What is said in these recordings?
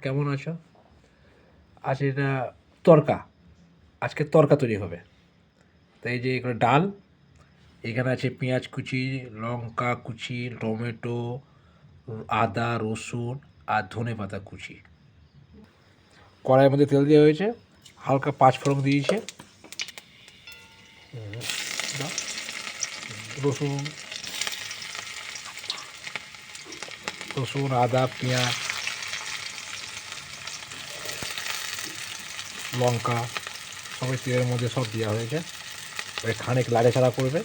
কেমন আছো? আজ এটা তরকা, আজকে তরকা তৈরি হবে। তাই যে এখানে ডাল, এখানে আছে পেঁয়াজ কুচি, লঙ্কা কুচি, টমেটো, আদা রসুন আর ধনে পাতা কুচি। কড়াইয়ের মধ্যে তেল দেওয়া হয়েছে, হালকা পাঁচফোড়ন দিয়েছে, রসুন রসুন আদা পেঁয়াজ লঙ্কা সবাই তেলের মধ্যে সব দেওয়া হয়েছে। এবার খানিক লাড়াচাড়া করবে।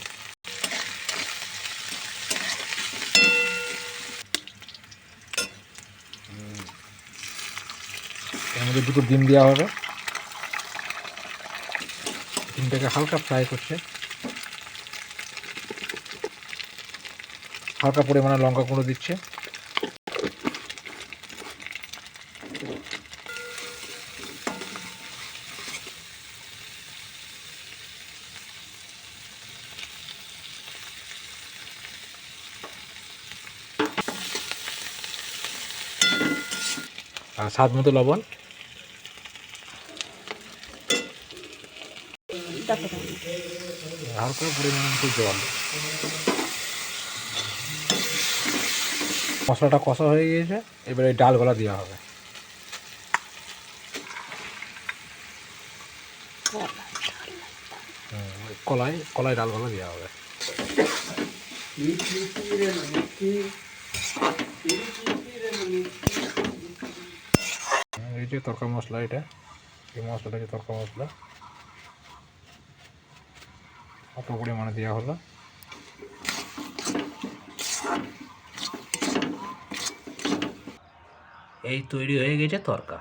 এর মধ্যে দুটো ডিম দেওয়া হবে, ডিমটাকে হালকা ফ্রাই করছে, হালকা পরিমাণে লঙ্কা গুঁড়ো দিচ্ছে, আর স্বাদ মতো লবণ, হালকা পরিমাণে মতো জল। মশলাটা কষা হয়ে গিয়েছে, এবারে ডালগুলা দেওয়া হবে। কলাই কলাই ডালগুলো দেওয়া হবে। এই যে তরকা মশলা, এটা এই মশলাটা যে তরকা মশলা অত পরিমাণে দেওয়া হলো। এই তৈরি হয়ে গেছে তরকা।